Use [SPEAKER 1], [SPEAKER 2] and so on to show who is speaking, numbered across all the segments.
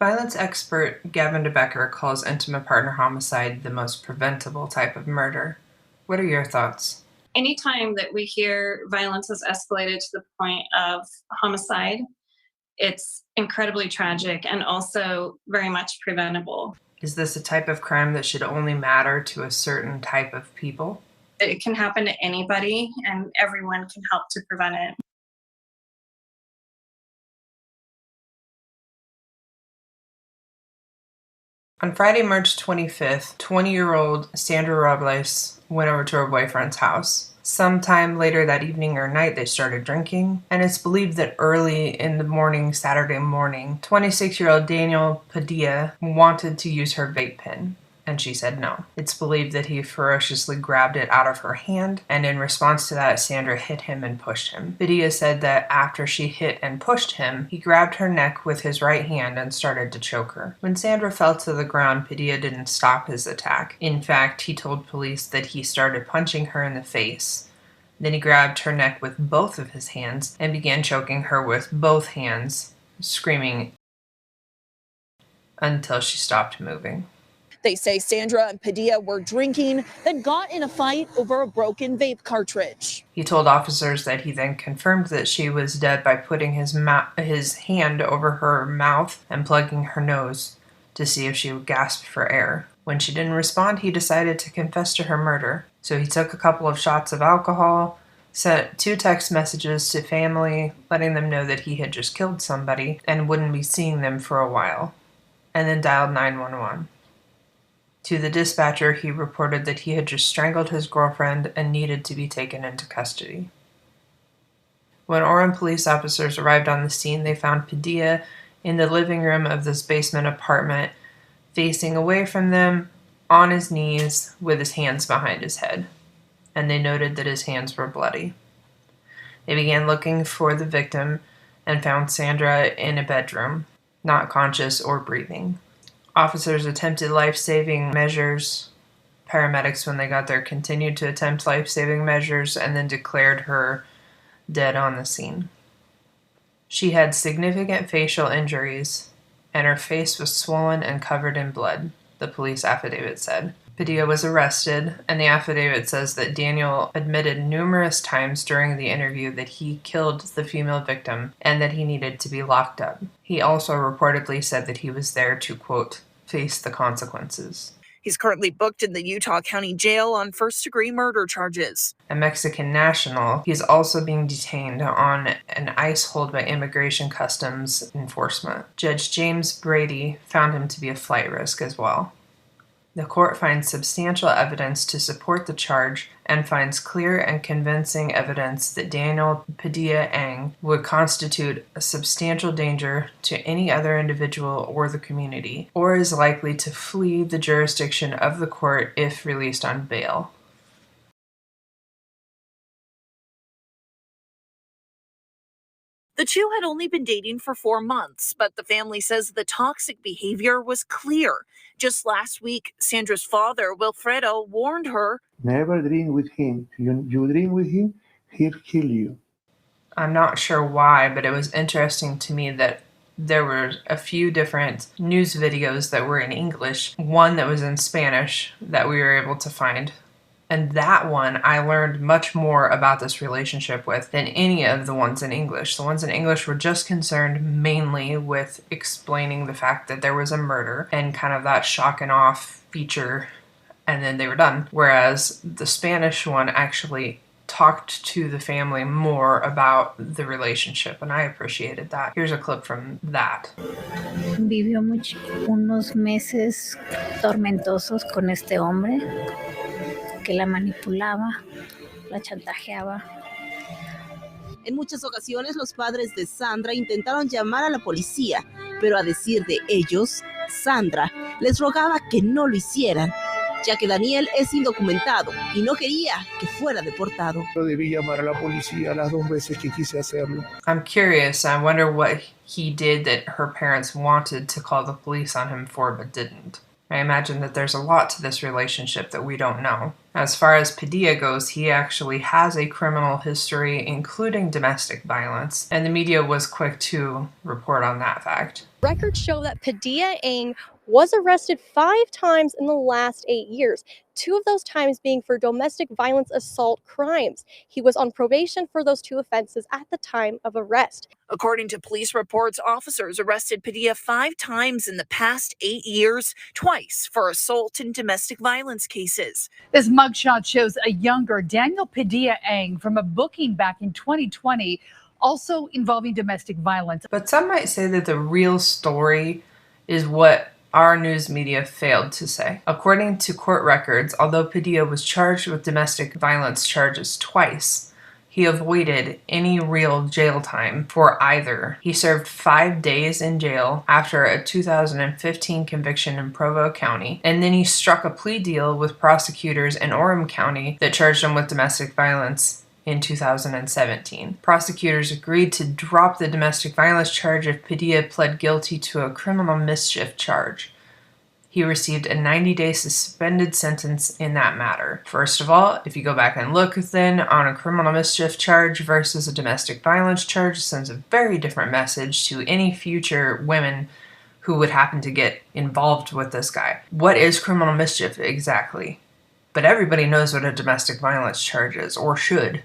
[SPEAKER 1] Violence expert Gavin DeBecker calls intimate partner homicide the most preventable type of murder. What are your thoughts?
[SPEAKER 2] Anytime that we hear violence has escalated to the point of homicide, it's incredibly tragic and also very much preventable.
[SPEAKER 1] Is this a type of crime that should only matter to a certain type of people?
[SPEAKER 2] It can happen to anybody, and everyone can help to prevent it.
[SPEAKER 1] On Friday, March 25th, 20-year-old Sandra Robles went over to her boyfriend's house. Sometime later that evening or night, they started drinking, and it's believed that early in the morning, Saturday morning, 26-year-old Daniel Padilla wanted to use her vape pen, and she said no. It's believed that he ferociously grabbed it out of her hand, and in response to that, Sandra hit him and pushed him. Padilla said that after she hit and pushed him, he grabbed her neck with his right hand and started to choke her. When Sandra fell to the ground, Padilla didn't stop his attack. In fact, he told police that he started punching her in the face. Then he grabbed her neck with both of his hands and began choking her with both hands, screaming until she stopped moving.
[SPEAKER 3] They say Sandra and Padilla were drinking, then got in a fight over a broken vape cartridge.
[SPEAKER 1] He told officers that he then confirmed that she was dead by putting his hand over her mouth and plugging her nose to see if she would gasp for air. When she didn't respond, he decided to confess to her murder. So he took a couple of shots of alcohol, sent 2 text messages to family, letting them know that he had just killed somebody and wouldn't be seeing them for a while, and then dialed 911. To the dispatcher, he reported that he had just strangled his girlfriend and needed to be taken into custody. When Orem police officers arrived on the scene, they found Padilla in the living room of this basement apartment, facing away from them, on his knees, with his hands behind his head, and they noted that his hands were bloody. They began looking for the victim and found Sandra in a bedroom, not conscious or breathing. Officers attempted life-saving measures. Paramedics, when they got there, continued to attempt life-saving measures and then declared her dead on the scene. She had significant facial injuries, and her face was swollen and covered in blood, the police affidavit said. Padilla was arrested, and the affidavit says that Daniel admitted numerous times during the interview that he killed the female victim and that he needed to be locked up. He also reportedly said that he was there to, quote, face the consequences.
[SPEAKER 3] He's currently booked in the Utah County Jail on first-degree murder charges.
[SPEAKER 1] A Mexican national, he's also being detained on an ICE hold by Immigration Customs Enforcement. Judge James Brady found him to be a flight risk as well. The court finds substantial evidence to support the charge and finds clear and convincing evidence that Daniel Padilla-Ang would constitute a substantial danger to any other individual or the community, or is likely to flee the jurisdiction of the court if released on bail.
[SPEAKER 3] The two had only been dating for 4 months, but the family says the toxic behavior was clear. Just last week, Sandra's father, Wilfredo, warned her,
[SPEAKER 4] "Never drink with him. You drink with him, he'll kill you."
[SPEAKER 1] I'm not sure why, but it was interesting to me that there were a few different news videos that were in English, one that was in Spanish that we were able to find. And that one, I learned much more about this relationship with than any of the ones in English. The ones in English were just concerned mainly with explaining the fact that there was a murder and kind of that shock and awe feature, and then they were done. Whereas the Spanish one actually talked to the family more about the relationship, and I appreciated that. Here's a clip from that.
[SPEAKER 5] Vivió unos meses tormentosos con este hombre que la manipulaba, la chantajeaba.
[SPEAKER 6] En muchas ocasiones los padres de Sandra intentaron llamar a la policía, pero a decir de ellos, Sandra les rogaba que no lo hicieran, ya que Daniel es indocumentado y no quería que fuera deportado.
[SPEAKER 4] Yo debí llamar a la policía las 2 veces que quise hacerlo.
[SPEAKER 1] I'm curious. I wonder what he did that her parents wanted to call the police on him for but didn't. I imagine that there's a lot to this relationship that we don't know. As far as Padilla goes, he actually has a criminal history, including domestic violence, and the media was quick to report on that fact.
[SPEAKER 7] Records show that Padilla Ang was arrested 5 times in the last 8 years, 2 of those times being for domestic violence assault crimes. He was on probation for those 2 offenses at the time of arrest.
[SPEAKER 3] According to police reports, officers arrested Padilla 5 times in the past 8 years, twice for assault and domestic violence cases.
[SPEAKER 8] This mugshot shows a younger Daniel Padilla Ang from a booking back in 2020, also involving domestic violence.
[SPEAKER 1] But some might say that the real story is what our news media failed to say. According to court records, although Padilla was charged with domestic violence charges twice, he avoided any real jail time for either. He served 5 days in jail after a 2015 conviction in Provo County, and then he struck a plea deal with prosecutors in Orem County that charged him with domestic violence in 2017. Prosecutors agreed to drop the domestic violence charge if Padilla pled guilty to a criminal mischief charge. He received a 90-day suspended sentence in that matter. First of all, if you go back and look then on a criminal mischief charge versus a domestic violence charge, it sends a very different message to any future women who would happen to get involved with this guy. What is criminal mischief exactly? But everybody knows what a domestic violence charge is, or should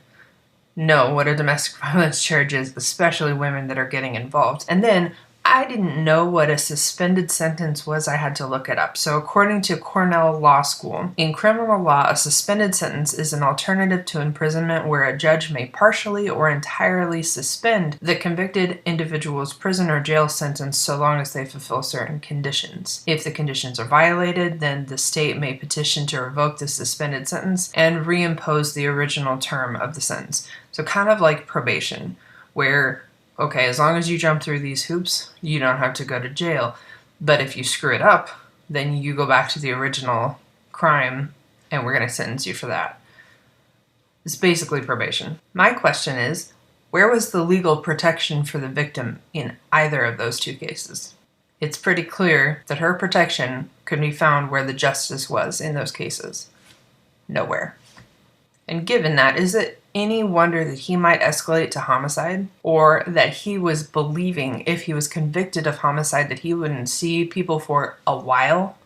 [SPEAKER 1] know what a domestic violence charge is, especially women that are getting involved. And then I didn't know what a suspended sentence was. I had to look it up. So according to Cornell Law School, in criminal law, a suspended sentence is an alternative to imprisonment where a judge may partially or entirely suspend the convicted individual's prison or jail sentence so long as they fulfill certain conditions. If the conditions are violated, then the state may petition to revoke the suspended sentence and reimpose the original term of the sentence. So kind of like probation, where okay, as long as you jump through these hoops, you don't have to go to jail. But if you screw it up, then you go back to the original crime and we're going to sentence you for that. It's basically probation. My question is, where was the legal protection for the victim in either of those 2 cases? It's pretty clear that her protection could be found where the justice was in those cases. Nowhere. And given that, is it any wonder that he might escalate to homicide? Or that he was believing if he was convicted of homicide that he wouldn't see people for a while?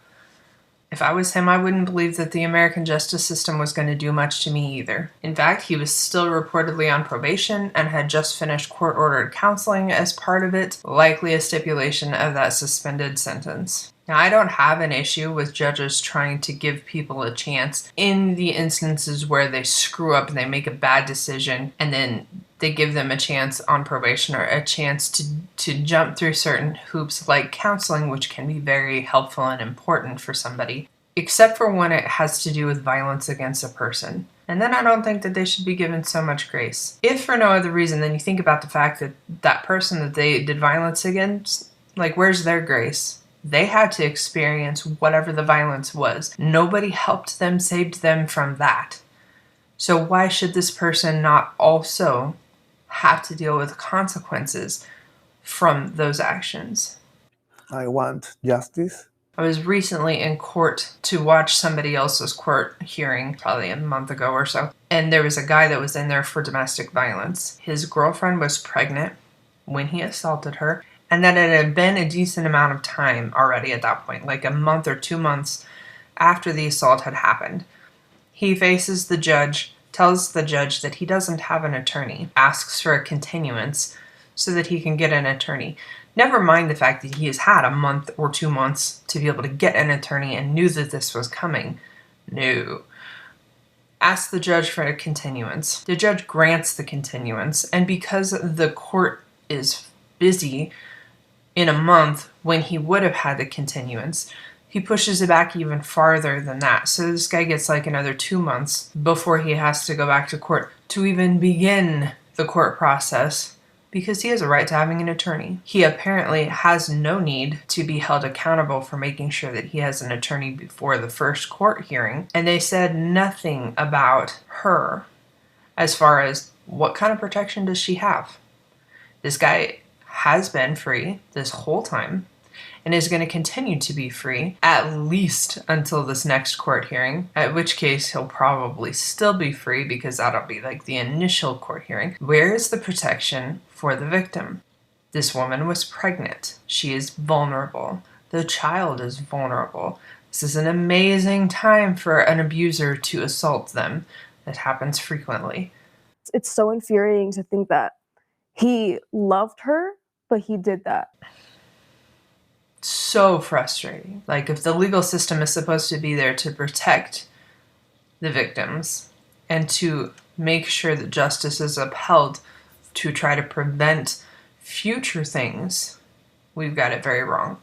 [SPEAKER 1] If I was him, I wouldn't believe that the American justice system was going to do much to me either. In fact, he was still reportedly on probation and had just finished court-ordered counseling as part of it, likely a stipulation of that suspended sentence. Now, I don't have an issue with judges trying to give people a chance in the instances where they screw up and they make a bad decision and then they give them a chance on probation or a chance to jump through certain hoops like counseling, which can be very helpful and important for somebody, except for when it has to do with violence against a person. And then I don't think that they should be given so much grace. If for no other reason, then you think about the fact that that person that they did violence against, like, where's their grace? They had to experience whatever the violence was. Nobody helped them, saved them from that. So why should this person not also have to deal with consequences from those actions?
[SPEAKER 4] I want justice.
[SPEAKER 1] I was recently in court to watch somebody else's court hearing, probably a month ago or so. And there was a guy that was in there for domestic violence. His girlfriend was pregnant when he assaulted her. And that it had been a decent amount of time already at that point, like a month or 2 months after the assault had happened. He faces the judge, tells the judge that he doesn't have an attorney, asks for a continuance so that he can get an attorney. Never mind the fact that he has had a month or 2 months to be able to get an attorney and knew that this was coming. No. Asks the judge for a continuance. The judge grants the continuance, and because the court is busy in a month when he would have had the continuance, he pushes it back even farther than that. So this guy gets like another 2 months before he has to go back to court to even begin the court process because he has a right to having an attorney. He apparently has no need to be held accountable for making sure that he has an attorney before the first court hearing. And they said nothing about her as far as what kind of protection does she have. This guy has been free this whole time, and is going to continue to be free, at least until this next court hearing, at which case he'll probably still be free because that'll be like the initial court hearing. Where is the protection for the victim? This woman was pregnant. She is vulnerable. The child is vulnerable. This is an amazing time for an abuser to assault them. It happens frequently.
[SPEAKER 9] It's so infuriating to think that he loved her, but he did that.
[SPEAKER 1] So frustrating. Like, if the legal system is supposed to be there to protect the victims and to make sure that justice is upheld to try to prevent future things, we've got it very wrong.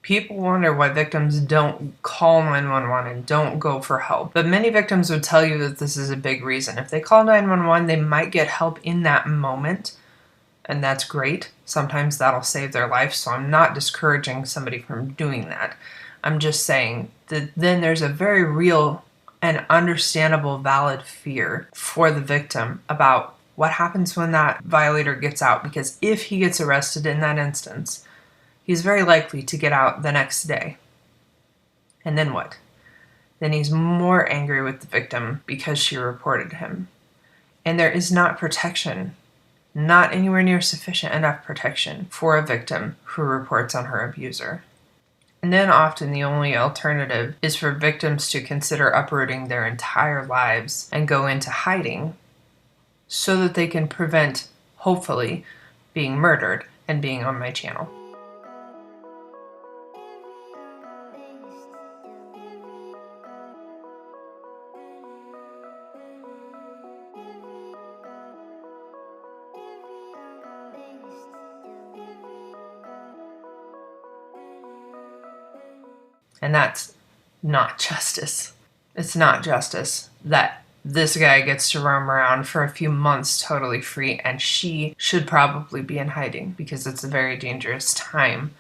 [SPEAKER 1] People wonder why victims don't call 911 and don't go for help. But many victims would tell you that this is a big reason. If they call 911, they might get help in that moment, and that's great. Sometimes that'll save their life, so I'm not discouraging somebody from doing that. I'm just saying that then there's a very real and understandable valid fear for the victim about what happens when that violator gets out, because if he gets arrested in that instance, he's very likely to get out the next day. And then what? Then he's more angry with the victim because she reported him. And there is not protection, not anywhere near sufficient enough protection for a victim who reports on her abuser. And then often the only alternative is for victims to consider uprooting their entire lives and go into hiding so that they can prevent, hopefully, being murdered and being on my channel. And that's not justice. It's not justice that this guy gets to roam around for a few months totally free, and she should probably be in hiding because it's a very dangerous time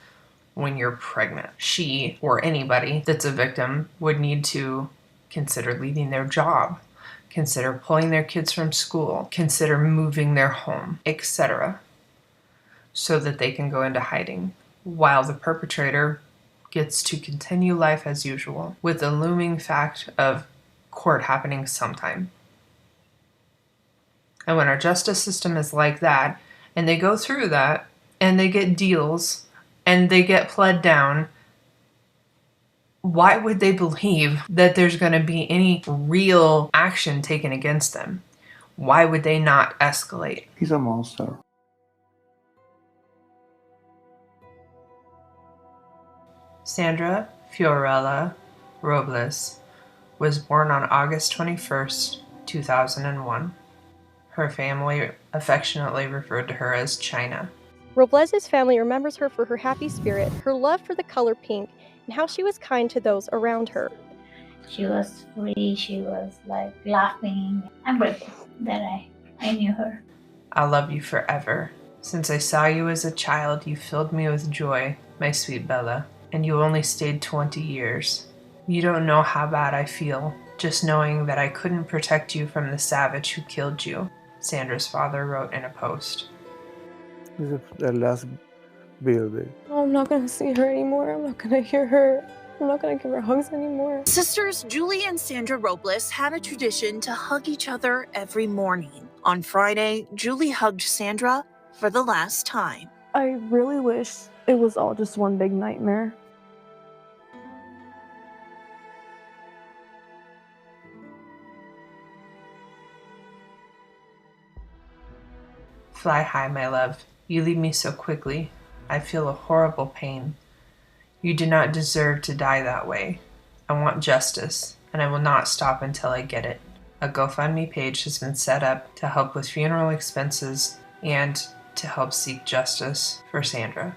[SPEAKER 1] when you're pregnant. She, or anybody that's a victim, would need to consider leaving their job, consider pulling their kids from school, consider moving their home, etc., so that they can go into hiding while the perpetrator gets to continue life as usual with the looming fact of court happening sometime. And when our justice system is like that, and they go through that, and they get deals, and they get pled down, why would they believe that there's going to be any real action taken against them? Why would they not escalate?
[SPEAKER 4] He's a monster.
[SPEAKER 1] Sandra Fiorella Robles was born on August 21st, 2001. Her family affectionately referred to her as China.
[SPEAKER 7] Robles' family remembers her for her happy spirit, her love for the color pink, and how she was kind to those around her.
[SPEAKER 5] She was free, she was like laughing. I'm grateful that I knew her.
[SPEAKER 1] I love you forever. Since I saw you as a child, you filled me with joy, my sweet Bella. And you only stayed 20 years. You don't know how bad I feel, just knowing that I couldn't protect you from the savage who killed you, Sandra's father wrote in a post.
[SPEAKER 4] This is the last birthday.
[SPEAKER 9] Oh, I'm not going to see her anymore. I'm not going to hear her. I'm not going to give her hugs anymore.
[SPEAKER 3] Sisters Julie and Sandra Robles had a tradition to hug each other every morning. On Friday, Julie hugged Sandra for the last time.
[SPEAKER 9] I really wish it was all just one big nightmare.
[SPEAKER 1] Fly high, my love. You leave me so quickly. I feel a horrible pain. You do not deserve to die that way. I want justice, and I will not stop until I get it. A GoFundMe page has been set up to help with funeral expenses and to help seek justice for Sandra.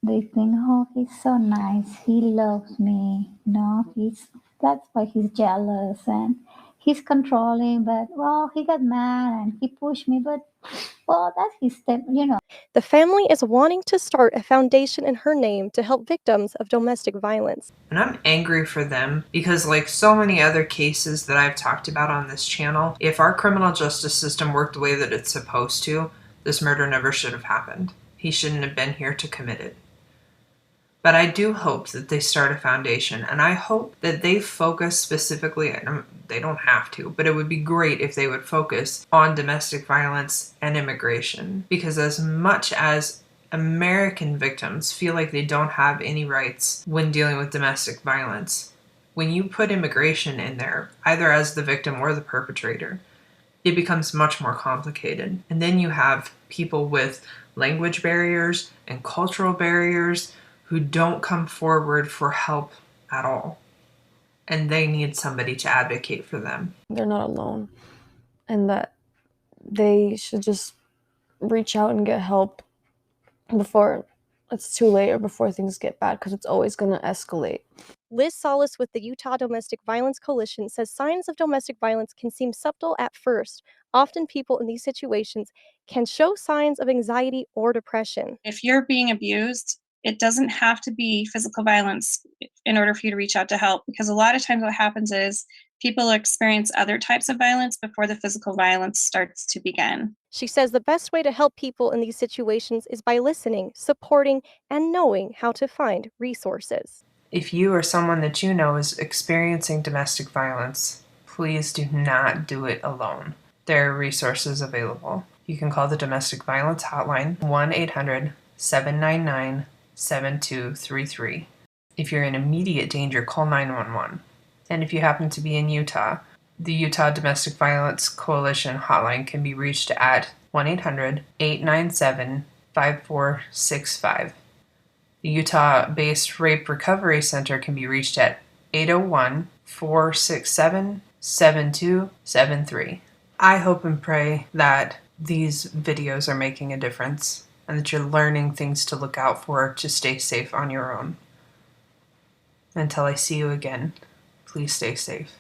[SPEAKER 5] They think, oh, he's so nice, he loves me. No, that's why he's jealous and he's controlling, but well, he got mad and he pushed me, but well, that's his step,
[SPEAKER 7] The family is wanting to start a foundation in her name to help victims of domestic violence.
[SPEAKER 1] And I'm angry for them because, like so many other cases that I've talked about on this channel, if our criminal justice system worked the way that it's supposed to, this murder never should have happened. He shouldn't have been here to commit it. But I do hope that they start a foundation, and I hope that they focus specifically, and they don't have to, but it would be great if they would focus on domestic violence and immigration. Because as much as American victims feel like they don't have any rights when dealing with domestic violence, when you put immigration in there, either as the victim or the perpetrator, it becomes much more complicated. And then you have people with language barriers and cultural barriers who don't come forward for help at all. And they need somebody to advocate for them.
[SPEAKER 9] They're not alone, and that they should just reach out and get help before it's too late or before things get bad, because it's always going to escalate.
[SPEAKER 7] Liz Solis with the Utah Domestic Violence Coalition says signs of domestic violence can seem subtle at first. Often people in these situations can show signs of anxiety or depression.
[SPEAKER 2] If you're being abused, it doesn't have to be physical violence in order for you to reach out to help, because a lot of times what happens is people experience other types of violence before the physical violence starts to begin.
[SPEAKER 7] She says the best way to help people in these situations is by listening, supporting, and knowing how to find resources.
[SPEAKER 1] If you or someone that you know is experiencing domestic violence, please do not do it alone. There are resources available. You can call the Domestic Violence Hotline, 1-800-799-7233. If you're in immediate danger, call 911. And if you happen to be in Utah, the Utah Domestic Violence Coalition hotline can be reached at 1-800-897-5465. The Utah-based Rape Recovery Center can be reached at 801-467-7273. I hope and pray that these videos are making a difference and that you're learning things to look out for to stay safe on your own. Until I see you again, please stay safe.